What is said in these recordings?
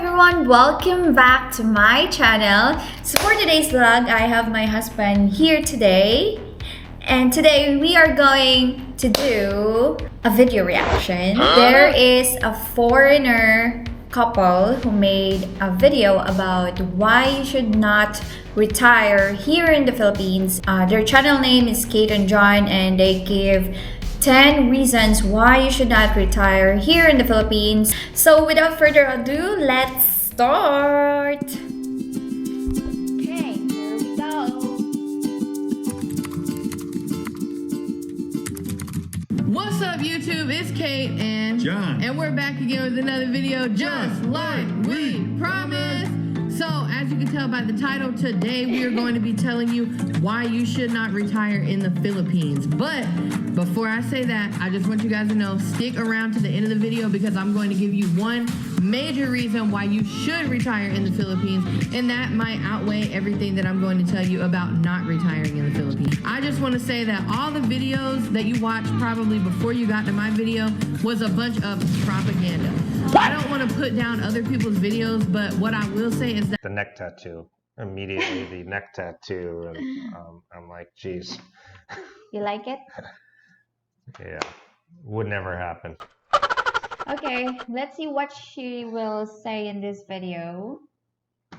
everyone, welcome back to my channel. So for today's vlog, I have my husband here today. And today we are going to do a video reaction. There is a foreigner couple who made a video about why you should not retire here in the Philippines. Their channel name is Kate and John, and they give 10 reasons why you should not retire here in the Philippines. So without further ado, let's start! Okay, here we go. What's up YouTube? It's Kate and John. And we're back again with another video just like we promised. So as you can tell by the title, today we are going to be telling you why you should not retire in the Philippines. But before I say that, I just want you guys to know, stick around to the end of the video because I'm going to give you one major reason why you should retire in the Philippines, and that might outweigh everything that I'm going to tell you about not retiring in the Philippines. I just want to say that all the videos that you watched probably before you got to my video was a bunch of propaganda. I don't want to put down other people's videos, but what I will say is that The neck tattoo. Immediately the neck tattoo. And I'm like, geez. You like it? Yeah. Would never happen. Okay, let's see what she will say in this video.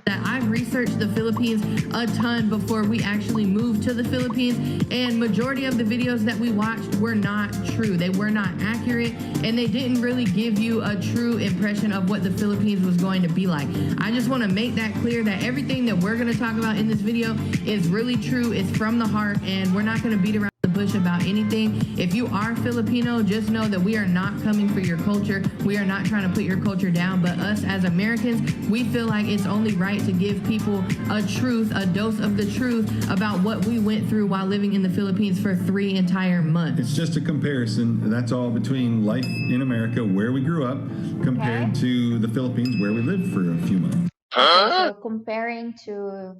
I've researched the Philippines a ton before we actually moved to the Philippines, and majority of the videos that we watched were not true. They were not accurate, and they didn't really give you a true impression of what the Philippines was going to be like. I just want to make that clear that everything that we're going to talk about in this video is really true. It's from the heart, and we're not going to beat around the bush about anything. If you are Filipino, just know that we are not coming for your culture. We are not trying to put your culture down, but us as Americans, we feel like it's only right to give people a dose of the truth about what we went through while living in the Philippines for 3 entire months. It's just a comparison. That's all between life in America, where we grew up, compared to the Philippines, where we lived for a few months. So comparing to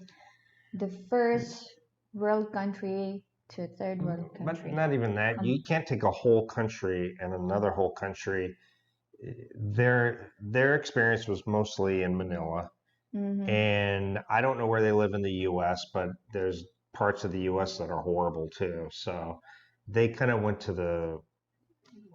the first world country to third world country. But not even that. You can't take a whole country and another whole country. Their experience was mostly in Manila. And I don't know where they live in the U.S., but there's parts of the U.S. that are horrible too. So they kind of went to the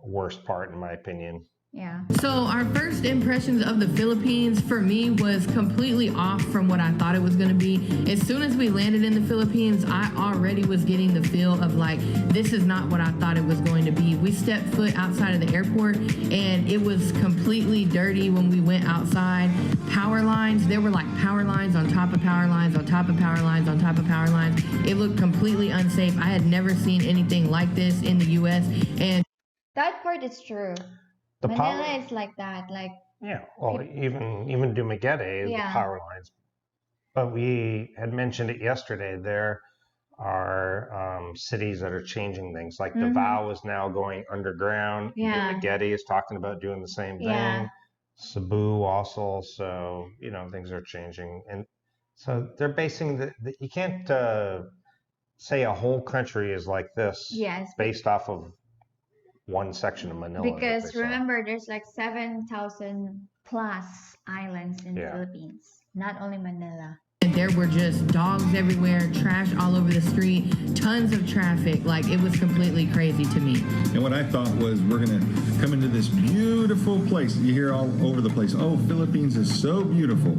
worst part, in my opinion. Yeah. So our first impressions of the Philippines for me was completely off from what I thought it was going to be. As soon as we landed in the Philippines, I already was getting the feel of like, this is not what I thought it was going to be. We stepped foot outside of the airport and it was completely dirty when we went outside. Power lines, there were like power lines on top of power lines, on top of power lines, on top of power lines. It looked completely unsafe. I had never seen anything like this in the U.S. And That part is true. The Manila is like that, like well, even Dumaguete, the power lines. But we had mentioned it yesterday. There are cities that are changing things. Like Davao is now going underground. Dumaguete is talking about doing the same thing. Cebu also. So things are changing, and so they're basing you can't say a whole country is like this. Yes. Based off of one section of Manila. Because remember, there's like 7,000 plus islands in the Philippines, not only Manila. there were just dogs everywhere, trash all over the street, tons of traffic. Like, it was completely crazy to me. And what I thought was, we're going to come into this beautiful place. You hear all over the place, oh, Philippines is so beautiful.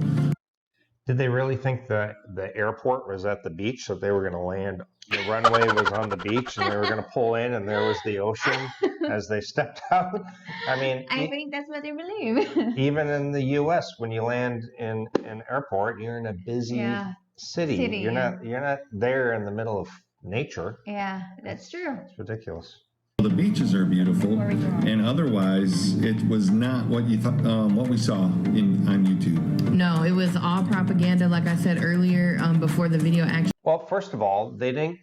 Did they really think that the airport was at the beach, so they were going to land? The runway was on the beach, and they were going to pull in, and there was the ocean as they stepped out. I mean, I think that's what they believe. Even in the U.S., when you land in an airport, you're in a busy city. You're not there in the middle of nature. Yeah, that's true. It's ridiculous. The beaches are beautiful, and otherwise, it was not what you thought. What we saw on YouTube. No, it was all propaganda, like I said earlier, before the video actually. Well, first of all, they didn't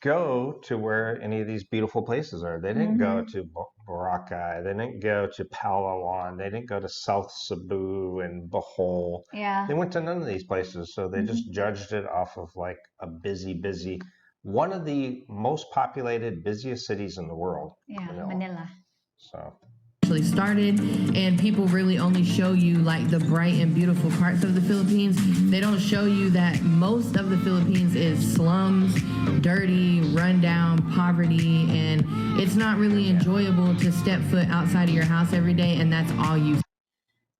go to where any of these beautiful places are. They didn't go to Boracay. They didn't go to Palawan. They didn't go to South Cebu and Bohol. Yeah. They went to none of these places, so they just judged it off of like a busy, one of the most populated, busiest cities in the world. Yeah, Manila. Manila. So. started, and people really only show you like the bright and beautiful parts of the Philippines. They don't show you that most of the Philippines is slums, dirty, rundown, poverty, and it's not really enjoyable to step foot outside of your house every day, and that's all you see.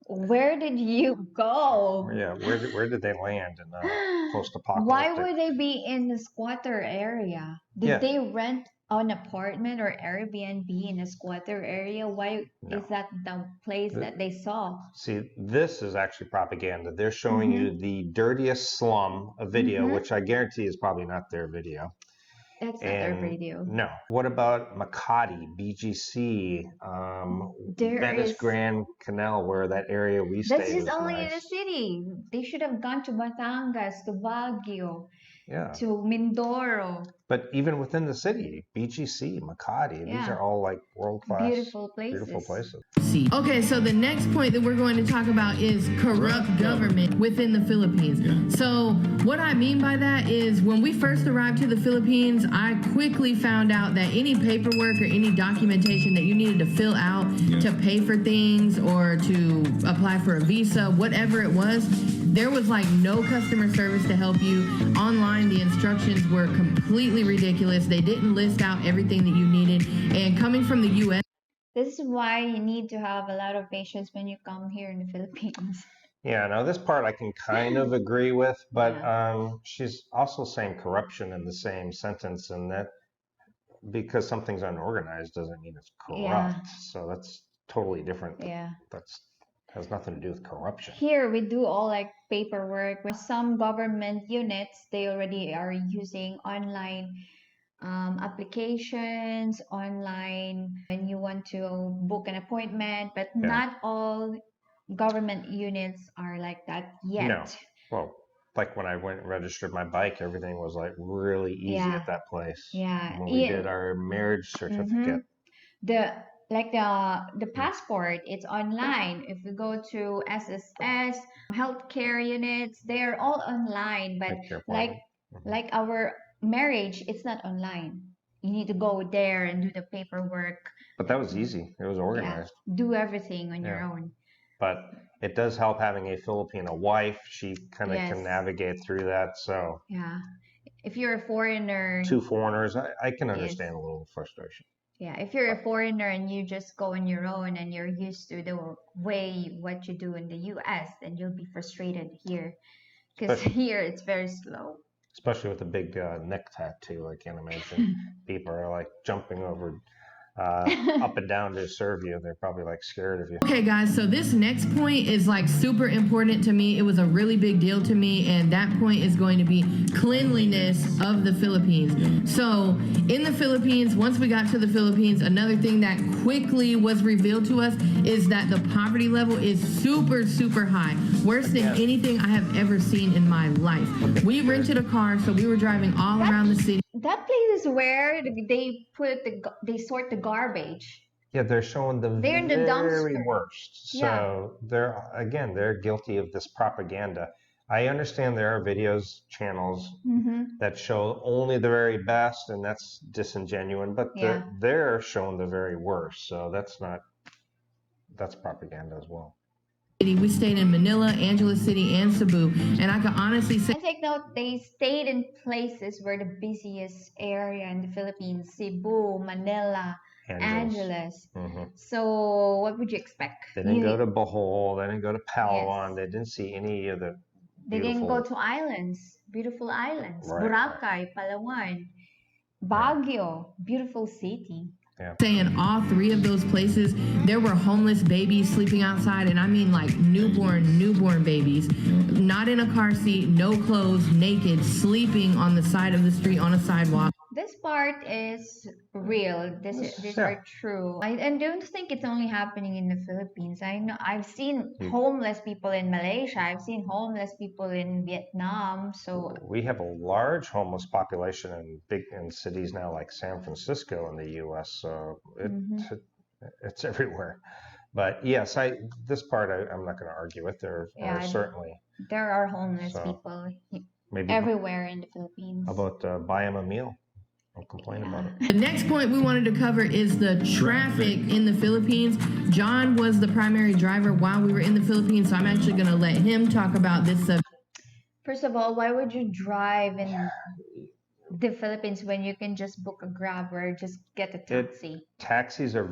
Where did you go? Yeah, where did they land in post-apocalyptic? Why would they be in the squatter area? Did they rent an apartment or Airbnb in a squatter area? Why is that the place that they saw? See, this is actually propaganda. They're showing you the dirtiest slum, a video, which I guarantee is probably not their video. That's not their video. No. What about Makati, BGC, Venice Grand Canal, where that area we stayed? That's just only in the city. They should have gone to Batangas, to Baguio, to Mindoro. But even within the city, BGC, Makati, these are all like world-class, beautiful places. Okay, so the next point that we're going to talk about is corrupt government within the Philippines. So what I mean by that is when we first arrived to the Philippines, I quickly found out that any paperwork or any documentation that you needed to fill out to pay for things or to apply for a visa, whatever it was, there was like no customer service to help you. Online, the instructions were completely ridiculous. They didn't list out everything that you needed. And coming from the U.S., this is why you need to have a lot of patience when you come here in the Philippines. Yeah, now this part I can kind of agree with, but she's also saying corruption in the same sentence, and that because something's unorganized doesn't mean it's corrupt. So that's totally different. That's has nothing to do with corruption. Here we do all like paperwork. With some government units, they already are using online applications, online when you want to book an appointment, but not all government units are like that yet. No. Well, like when I went and registered my bike, everything was like really easy at that place. When we did our marriage certificate. The passport, it's online. If we go to SSS, healthcare units, they're all online. But like our marriage, it's not online. You need to go there and do the paperwork. But that was easy. It was organized. Do everything on your own. But it does help having a Filipina wife. She kind of can navigate through that. So if you're a foreigner, two foreigners, I can understand a little frustration. Yeah, if you're a foreigner and you just go on your own and you're used to the way what you do in the U.S., then you'll be frustrated here. Because here it's very slow. Especially with a big neck tattoo, I can't imagine people are like jumping over up and down to serve you. They're probably like scared of you. Okay, guys, so this next point is like super important to me. It was a really big deal to me, and that point is going to be cleanliness of the Philippines. So in the Philippines, once we got to the Philippines, another thing that quickly was revealed to us is that the poverty level is super, super high. Worse than anything I have ever seen in my life. We rented a car, so we were driving all around the city. That place is where they sort the garbage. Yeah, they're showing the very worst. So they're guilty of this propaganda. I understand there are channels that show only the very best, and that's disingenuous, but they're showing the very worst. So that's propaganda as well. We stayed in Manila, Angeles City, and Cebu, and I can honestly say, and take note, they stayed in places where the busiest area in the Philippines: Cebu, Manila, Angeles. So what would you expect? They didn't go to Bohol, they didn't go to Palawan, they didn't see any of the They didn't go to islands, beautiful islands. Boracay, Palawan, Baguio, beautiful city. Say in all three of those places, there were homeless babies sleeping outside, and I mean like newborn babies, not in a car seat, no clothes, naked, sleeping on the side of the street on a sidewalk. This part is real. These are true. I don't think it's only happening in the Philippines. I know I've seen homeless people in Malaysia. I've seen homeless people in Vietnam. So we have a large homeless population in cities now like San Francisco in the U.S. So it's everywhere. But yes, this part I'm not going to argue with. There are homeless people everywhere in the Philippines. How about buy them a meal? Don't complain about it. The next point we wanted to cover is the traffic in the Philippines. John was the primary driver while we were in the Philippines, so I'm actually going to let him talk about this subject. First of all, why would you drive in the Philippines when you can just book a Grab or just get a taxi? Taxis are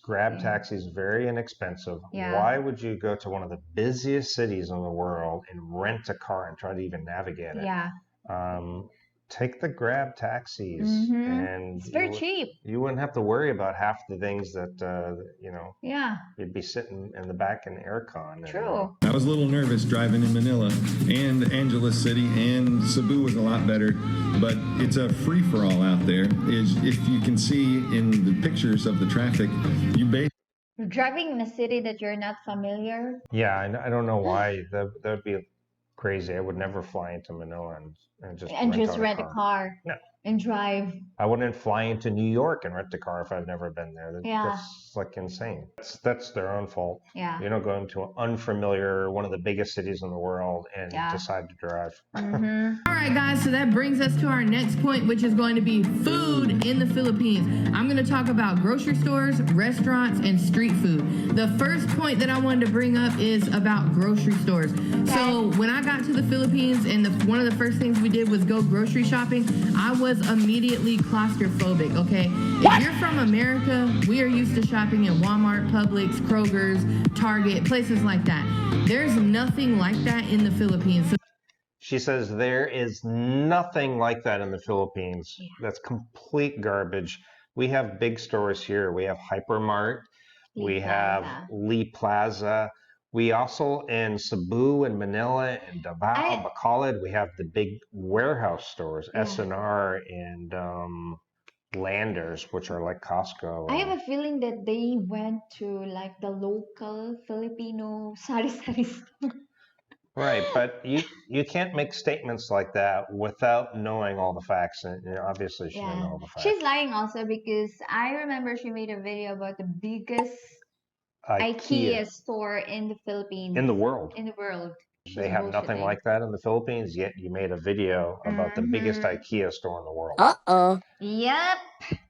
Grab taxis very inexpensive. Yeah. Why would you go to one of the busiest cities in the world and rent a car and try to even navigate it? Yeah. Take the Grab taxis, and it's very cheap. You wouldn't have to worry about half the things that Yeah. You'd be sitting in the back in aircon. True. I was a little nervous driving in Manila and Angeles City, and Cebu was a lot better, but it's a free-for-all out there. If you can see in the pictures of the traffic, driving in a city that you're not familiar. Yeah, I don't know why. That would be crazy. I would never fly into Manila and just rent a car. No. And drive. I wouldn't fly into New York and rent a car if I've never been there. That's like insane. That's their own fault. Yeah. You don't go into an unfamiliar, one of the biggest cities in the world and decide to drive. All right, guys, so that brings us to our next point, which is going to be food in the Philippines. I'm going to talk about grocery stores, restaurants, and street food. The first point that I wanted to bring up is about grocery stores. Okay. So when I got to the Philippines and one of the first things we did was go grocery shopping, I was immediately claustrophobic, okay? If you're from America, we are used to shopping at Walmart, Publix, Kroger's, Target, places like that. There's nothing like that in the Philippines. She says there is nothing like that in the Philippines. Yeah. That's complete garbage. We have big stores here. We have Hypermart. We have Lee Plaza. We also, in Cebu and Manila and Davao, Bacolod, we have the big warehouse stores, S&R and Landers, which are like Costco. I have a feeling that they went to like the local Filipino sari-sari store. Right, but you can't make statements like that without knowing all the facts. And obviously she didn't know all the facts. She's lying also because I remember she made a video about the biggest IKEA store in the Philippines. In the world. In the world. They have nothing like that in the Philippines, yet you made a video about the biggest IKEA store in the world. Yep.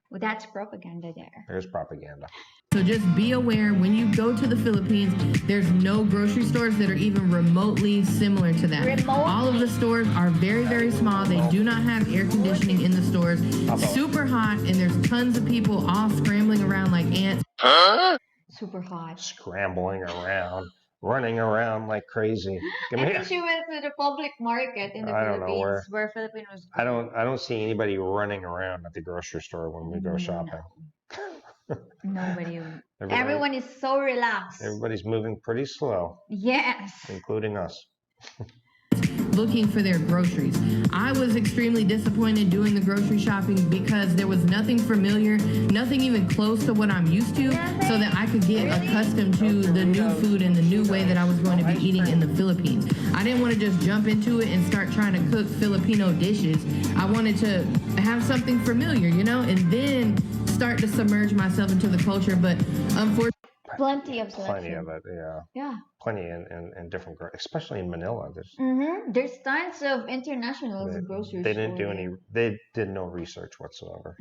Well, that's propaganda there. There's propaganda. So just be aware when you go to the Philippines, there's no grocery stores that are even remotely similar to that. All of the stores are very, very small. They do not have air conditioning in the stores. Super hot, and there's tons of people all scrambling around like ants. Super hot. Scrambling around, running around like crazy. I think she went to the public market in the Philippines where Filipinos go. I don't see anybody running around at the grocery store when we go shopping. Nobody. Everyone is so relaxed. Everybody's moving pretty slow. Yes. Including us. Looking for their groceries. I was extremely disappointed doing the grocery shopping because there was nothing familiar, nothing even close to what I'm used to, so that I could get accustomed to the new food and the new way that I was going to be eating in the Philippines. I didn't want to just jump into it and start trying to cook Filipino dishes. I wanted to have something familiar, and then start to submerge myself into the culture, but unfortunately, plenty of it, yeah. Plenty in different, especially in Manila. There's tons of international grocery stores. They did no research whatsoever.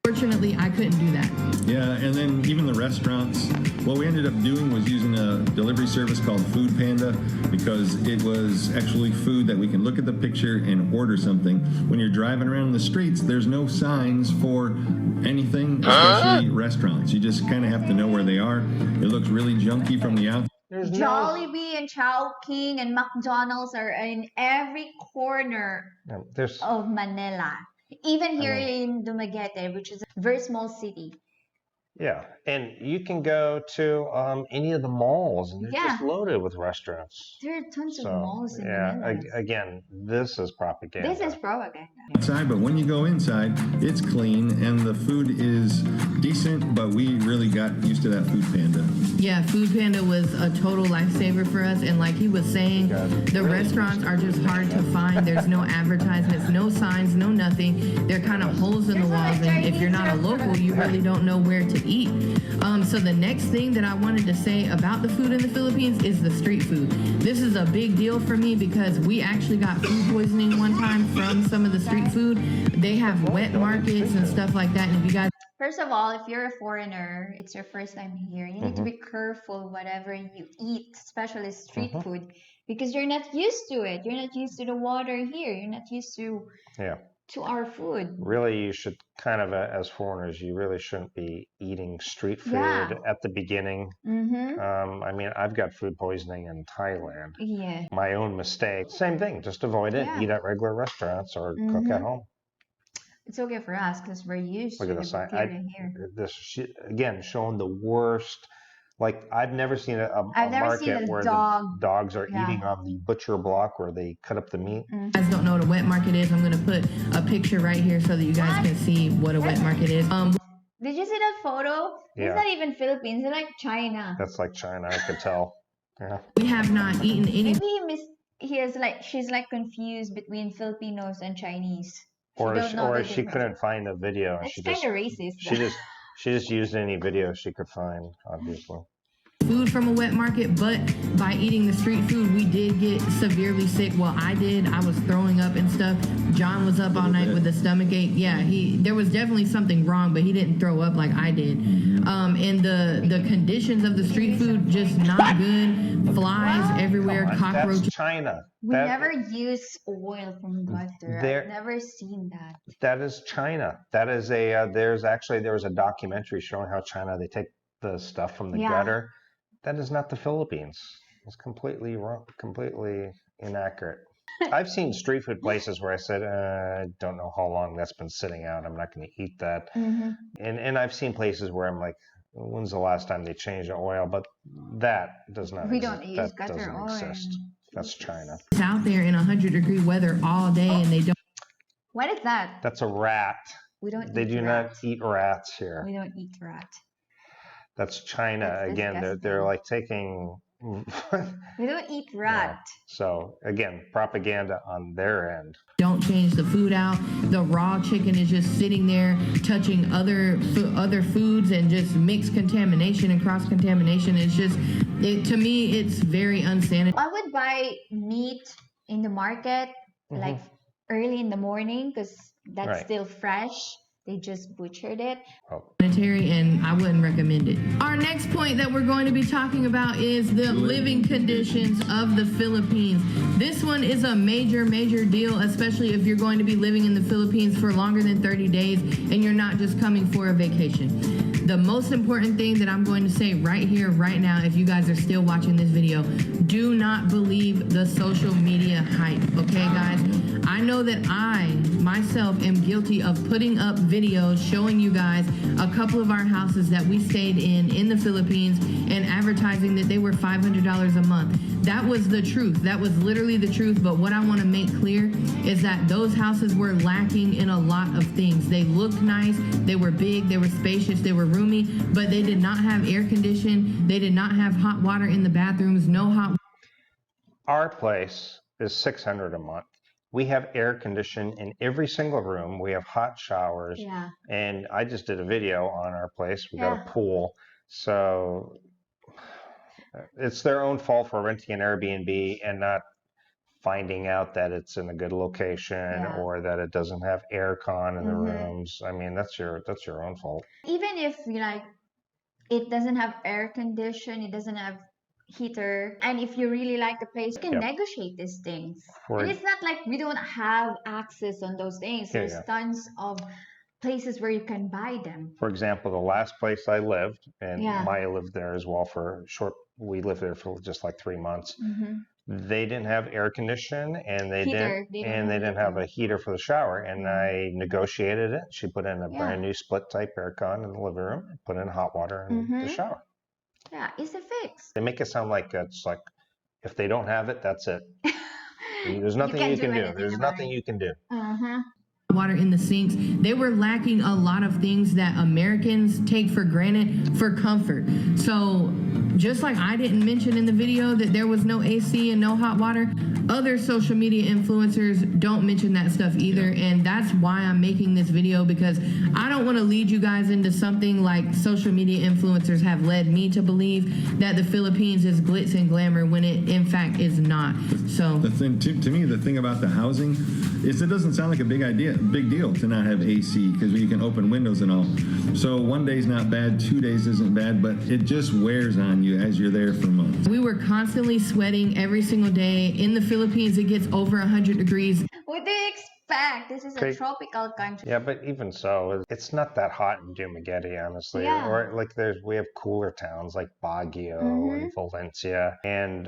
Fortunately, I couldn't do that. Yeah, and then even the restaurants, what we ended up doing was using a delivery service called Food Panda because it was actually food that we can look at the picture and order something. When you're driving around the streets, there's no signs for anything, especially restaurants. You just kind of have to know where they are. It looks really junky from the outside. Jollibee and Chowking and McDonald's are in every corner of Manila. Even here in Dumaguete, which is a very small city. Yeah, and you can go to any of the malls, and they're just loaded with restaurants. There are tons of malls in Manila. Again, this is propaganda. This is propaganda. Outside, but when you go inside, it's clean, and the food is decent, but we really got used to that Food Panda. Yeah, Food Panda was a total lifesaver for us, and like he was saying, the restaurants are just hard to find. There's no advertisements, no signs, no nothing. They're kind of holes in the walls, and if you're not a local, you really don't know where to eat. So the next thing that I wanted to say about the food in the Philippines is the street food. This is a big deal for me because we actually got food poisoning one time from some of the street food. They have wet markets and stuff like that. And if you guys... First of all, if you're a foreigner, it's your first time here, you need to be careful whatever you eat, especially street food, because you're not used to it. You're not used to the water here. You're not used to our food. Really, you should kind of, as foreigners, you really shouldn't be eating street food at the beginning. I mean, I've got food poisoning in Thailand. My own mistake. Same thing. Just avoid it. Eat at regular restaurants or cook at home. It's okay for us because we're used Look to at this. here. This again showing the worst. Like I've never seen a market where the dogs are eating on the butcher block where they cut up the meat. You guys don't know what a wet market is. I'm gonna put a picture right here so that you guys can see what a wet market is. Did you see that photo? It's not even Philippines. It's like China. That's like China. I could tell. Yeah. We have not eaten any. Maybe she's like confused between Filipinos and Chinese. Or she couldn't find a video. It's kind of racist. She just used any video she could find, obviously. Food from a wet market, but by eating the street food, we did get severely sick. Well, I did. I was throwing up and stuff. John was up all night with a stomach ache. Yeah, there was definitely something wrong, but he didn't throw up like I did. And the conditions of the street food just not good. Flies everywhere, cockroaches. That's China. We never use oil from butter. I've never seen that. That is China. That is there was a documentary showing how China, they take the stuff from the gutter. That is not the Philippines. It's completely wrong, completely inaccurate. I've seen street food places where I said, I don't know how long that's been sitting out. I'm not going to eat that. And I've seen places where I'm like, when's the last time they changed the oil? But that does not We don't use gutter oil. Exist. That's China. It's out there in 100-degree weather all day and they don't. What is that? That's a rat. They do not eat rats here. We don't eat rat. That's China. That's again. disgusting. They're like taking. We don't eat rat. So again, propaganda on their end. Don't change the food out. The raw chicken is just sitting there touching other foods and just mixed contamination and cross contamination. It's just, to me, it's very unsanitary. I would buy meat in the market like early in the morning because that's still fresh. They just butchered it. And I wouldn't recommend it. Our next point that we're going to be talking about is the living conditions of the Philippines. This one is a major deal, especially if you're going to be living in the Philippines for longer than 30 days and you're not just coming for a vacation. The most important thing that I'm going to say right here, right now, if you guys are still watching this video, do not believe the social media hype, okay, guys? I know that I, myself, am guilty of putting up videos showing you guys a couple of our houses that we stayed in the Philippines and advertising that they were $500 a month. That was the truth. That was literally the truth. But what I want to make clear is that those houses were lacking in a lot of things. They looked nice. They were big. They were spacious. They were roomy. But they did not have air conditioning. They did not have hot water in the bathrooms. No hot. Our place is $600 a month. We have air conditioning in every single room. We have hot showers. Yeah. And I just did a video on our place. We got a pool. So it's their own fault for renting an Airbnb and not finding out that it's in a good location or that it doesn't have air con in the rooms. I mean, that's your own fault. Even if it doesn't have air condition, it doesn't have heater, and if you really like the place, you can negotiate these things. And it's not like we don't have access on those things. There's tons of places where you can buy them. For example, the last place I lived, and Maya lived there as well for a short. We lived there for just like 3 months. They didn't have air conditioning, and they didn't have a heater for the shower. And I negotiated it. She put in a brand new split type aircon in the living room, put in hot water in the shower. Yeah, it's a fix. They make it sound like it's like if they don't have it, that's it. There's nothing you can do. There's nothing you can do. Water in the sinks. They were lacking a lot of things that Americans take for granted for comfort. So just like I didn't mention in the video that there was no AC and no hot water, other social media influencers don't mention that stuff either. And that's why I'm making this video, because I don't want to lead you guys into something like social media influencers have led me to believe, that the Philippines is glitz and glamour when it in fact is not. So the thing to me, the thing about the housing is it doesn't sound like a big deal to not have AC, because you can open windows and all. So one day's not bad, 2 days isn't bad, but it just wears on you as you're there for months. We were constantly sweating every single day. In the Philippines, it gets over 100 degrees. What do you expect? This is a tropical country. Yeah, but even so, it's not that hot in Dumaguete, honestly. Yeah. Or like we have cooler towns like Baguio and Valencia. And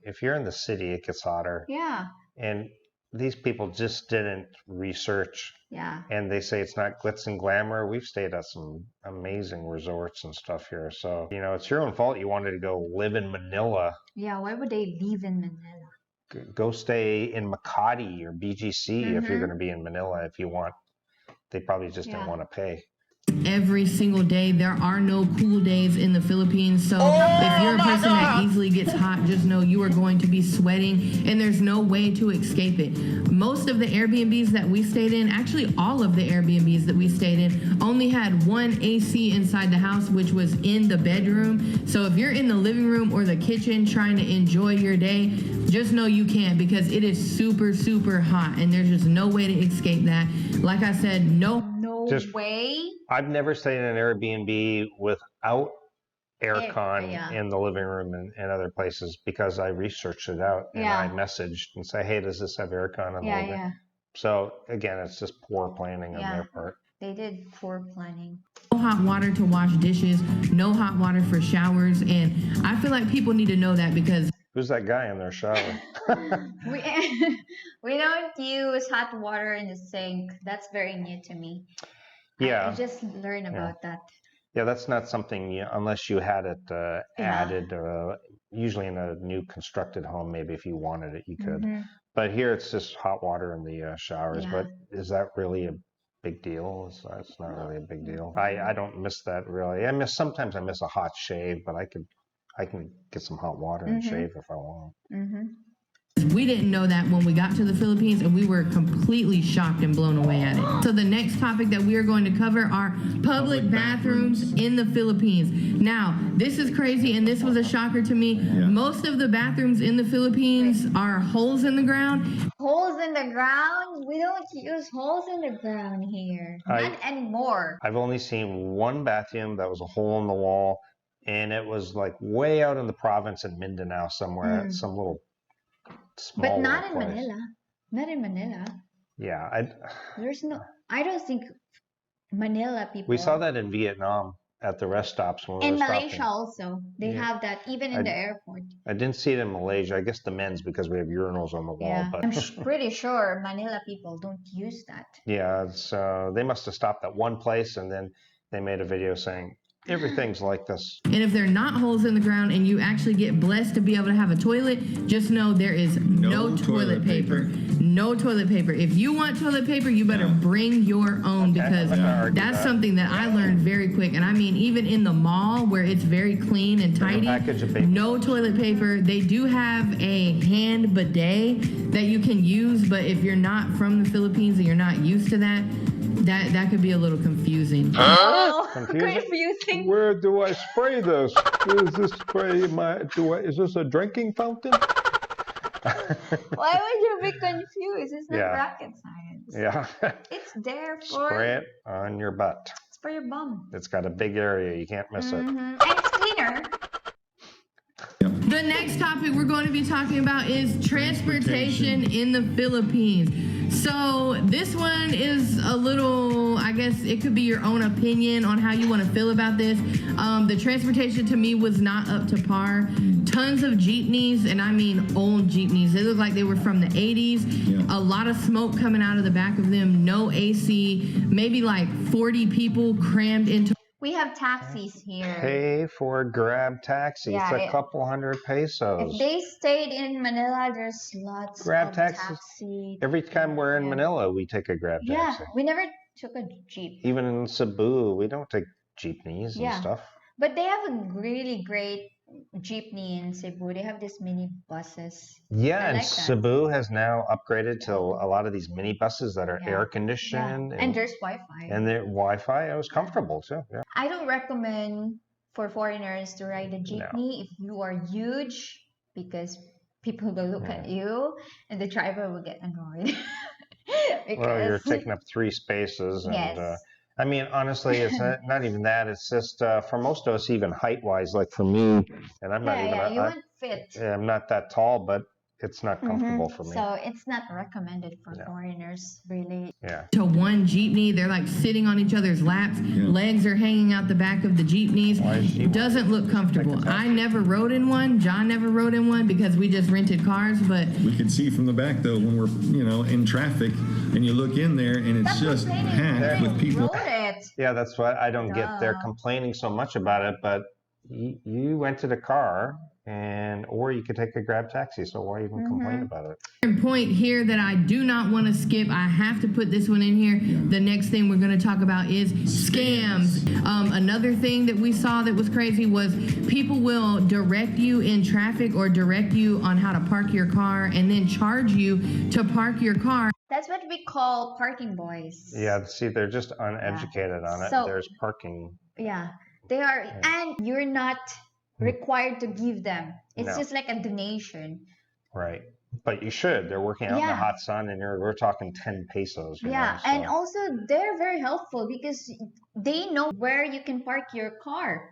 if you're in the city, it gets hotter. Yeah. And these people just didn't research. Yeah. And they say it's not glitz and glamour. We've stayed at some amazing resorts and stuff here. So, it's your own fault you wanted to go live in Manila. Yeah, why would they live in Manila? Go stay in Makati or BGC if you're going to be in Manila if you want. They probably just didn't want to pay. Every single day. There are no cool days in the Philippines. So if you're a person that easily gets hot, just know you are going to be sweating, and there's no way to escape it. Most of the Airbnbs that we stayed in, actually all of the Airbnbs that we stayed in, only had one AC inside the house, which was in the bedroom. So if you're in the living room or the kitchen trying to enjoy your day, just know you can't, because it is super, super hot, and there's just no way to escape that. Like I said, no way. I've never stayed in an Airbnb without aircon in the living room and other places, because I researched it out and I messaged and say, hey, does this have aircon in the living room? So again, it's just poor planning on their part. They did poor planning. No hot water to wash dishes, no hot water for showers, and I feel like people need to know that, because who's that guy in their shower? we don't use hot water in the sink. That's very new to me. Yeah. I just learned about that. Yeah, that's not something, unless you had it added, usually in a new constructed home, maybe if you wanted it, you could. But here it's just hot water in the showers. But is that really a big deal? It's not really a big deal. I don't miss that really. Sometimes I miss a hot shave, but I can get some hot water and shave if I want. we didn't know that when we got to the Philippines, and we were completely shocked and blown away at it. So the next topic that we are going to cover are public bathrooms in the Philippines. Now, this is crazy, and this was a shocker to me. Most of the bathrooms in the Philippines are holes in the ground. Holes in the ground? We don't use holes in the ground here. Not anymore. I've only seen one bathroom that was a hole in the wall, and it was like way out in the province in Mindanao somewhere at some little small But not in place. Manila. Not in Manila. Yeah. I don't think Manila people. We saw that in Vietnam at the rest stops when we in were Malaysia stopping. Also. They have that even in the airport. I didn't see it in Malaysia. I guess the men's because we have urinals on the wall. Yeah. But I'm pretty sure Manila people don't use that. yeah, they must have stopped at one place and then they made a video saying, everything's like this. And if they're not holes in the ground and you actually get blessed to be able to have a toilet, just know there is no toilet paper. No toilet paper. If you want toilet paper, you better bring your own, because that's something that I learned very quick. And I mean, even in the mall where it's very clean and tidy, no toilet paper. They do have a hand bidet that you can use, but if you're not from the Philippines and you're not used to that, that could be a little confusing. Oh, confusing. Where do I spray this? Is this is this a drinking fountain? Why would you be confused? It's not rocket science. Yeah. It's there for... Spray it on your butt. It's for your bum. It's got a big area. You can't miss it. And it's cleaner. The next topic we're going to be talking about is transportation in the Philippines. So this one is a little, I guess it could be your own opinion on how you want to feel about this. The transportation to me was not up to par. Tons of jeepneys, and I mean old jeepneys. They look like they were from the 80s. A lot of smoke coming out of the back of them. No AC. Maybe like 40 people crammed into. We have taxis here. Pay for a Grab taxi. It's a couple hundred pesos. If they stayed in Manila, there's lots Grab of taxi. Every time we're in Manila, we take a Grab taxi. Yeah, we never took a jeep. Even in Cebu, we don't take jeepneys and stuff. But they have a really great jeepney in Cebu. They have these mini buses. Yeah, I and like that. Cebu has now upgraded to a lot of these mini buses that are Yeah. air conditioned. And there's Wi-Fi. And their Wi-Fi, it was comfortable too. Yeah. I don't recommend for foreigners to ride a jeepney if you are huge, because people will look at you and the driver will get annoyed. Well, you're taking up 3 spaces, and Yes. I mean, honestly, it's not even that. It's just for most of us, even height-wise, like for me, and I'm not even. You won't fit. I'm not that tall, but it's not comfortable for me. So it's not recommended for foreigners, really. Yeah. To one jeepney, they're like sitting on each other's laps. Legs are hanging out the back of the jeepneys. It doesn't look comfortable. I never rode in one. John never rode in one because we just rented cars. But We can see from the back though when we're in traffic and you look in there and it's just packed with people. Yeah, that's what I don't get. They're complaining so much about it, but you rented a car, or you could take a Grab taxi. So why even complain about it? Point here that I do not want to skip. I have to put this one in here. The next thing we're going to talk about is scams. Another thing that we saw that was crazy was people will direct you in traffic or direct you on how to park your car and then charge you to park your car. That's what we call parking boys. Yeah, see, they're just uneducated on it. So, there's parking. Yeah, they are, and you're not required to give them. It's just like a donation. Right. But you should. They're working out in the hot sun, and we're talking 10 pesos. You know, so. And also they're very helpful because they know where you can park your car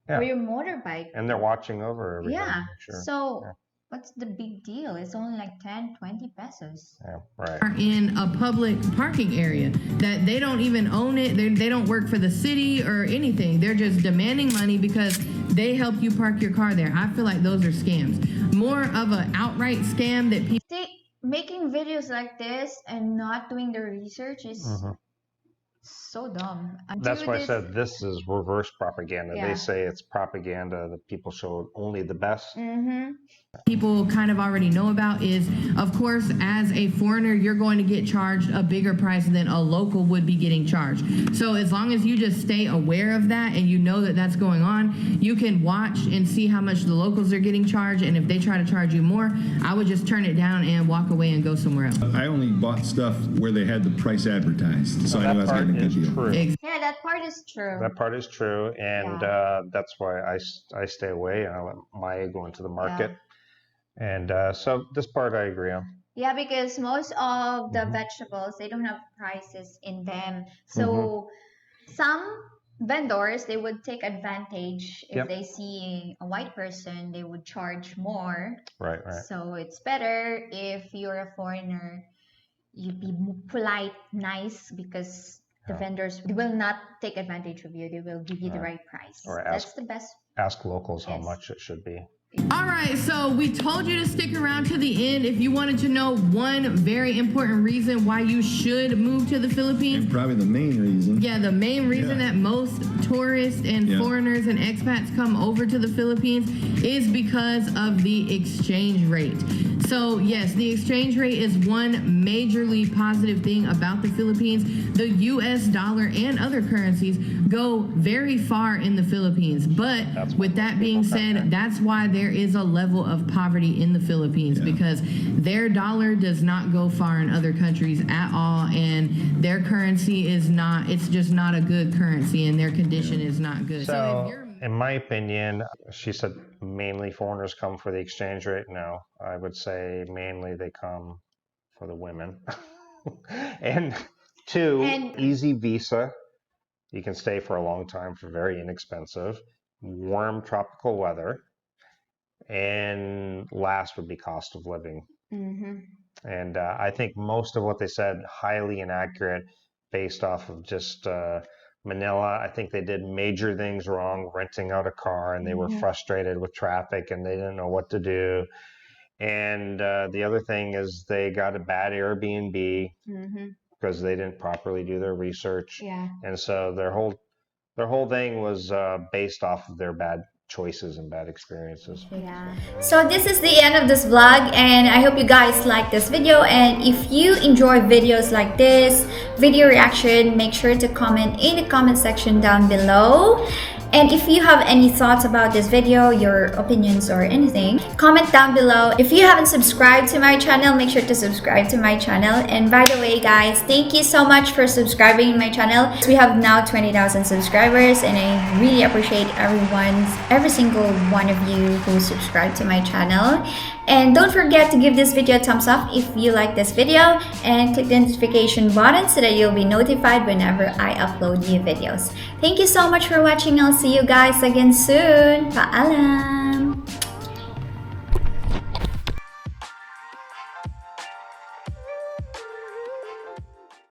or your motorbike. And they're watching over everything. Yeah. Sure. So what's the big deal? It's only like 10, 20 pesos. Yeah, right. In a public parking area that they don't even own it. They don't work for the city or anything. They're just demanding money because they help you park your car there. I feel like those are scams. More of an outright scam that people... Making videos like this and not doing the research is so dumb. That's why I said this is reverse propaganda. They say it's propaganda that people show only the best. People kind of already know about is, of course, as a foreigner, you're going to get charged a bigger price than a local would be getting charged. So as long as you just stay aware of that and you know that that's going on, you can watch and see how much the locals are getting charged. And if they try to charge you more, I would just turn it down and walk away and go somewhere else. I only bought stuff where they had the price advertised, so I knew I was getting a good deal. Yeah, that part is true. That part is true, and that's why I stay away and I let Maya go into the market. And so this part I agree on. Yeah, because most of the vegetables, they don't have prices in them. So some vendors, they would take advantage if they see a white person, they would charge more. Right. So it's better if you're a foreigner, you be polite, nice, because the vendors will not take advantage of you. They will give you the right price. Or that's the best. Ask locals how much it should be. All right, so we told you to stick around to the end if you wanted to know one very important reason why you should move to the Philippines. And probably the main reason. Yeah, the main reason that most tourists and foreigners and expats come over to the Philippines is because of the exchange rate. So yes, the exchange rate is one majorly positive thing about the Philippines. The US dollar and other currencies go very far in the Philippines. But with that being said, that's why there is a level of poverty in the Philippines because their dollar does not go far in other countries at all, and their currency is not, it's just not a good currency, and their condition is not good. So if you're, in my opinion, she said mainly foreigners come for the exchange rate. No, I would say mainly they come for the women. And 2, easy visa. You can stay for a long time for very inexpensive, warm tropical weather. And last would be cost of living. And I think most of what they said, highly inaccurate based off of just Manila. I think they did major things wrong, renting out a car, and they were frustrated with traffic and they didn't know what to do. And the other thing is they got a bad Airbnb because they didn't properly do their research. And so their whole thing was based off of their bad choices and bad experiences. So this is the end of this vlog, and I hope you guys like this video. And if you enjoy videos like this, video reaction, make sure to comment in the comment section down below. And if you have any thoughts about this video, your opinions or anything, comment down below. If you haven't subscribed to my channel, make sure to subscribe to my channel. And by the way, guys, thank you so much for subscribing in my channel. We have now 20,000 subscribers, and I really appreciate every single one of you who subscribed to my channel. And don't forget to give this video a thumbs up if you like this video, and click the notification button so that you'll be notified whenever I upload new videos. Thank you so much for watching. I'll see you guys again soon. Paalam!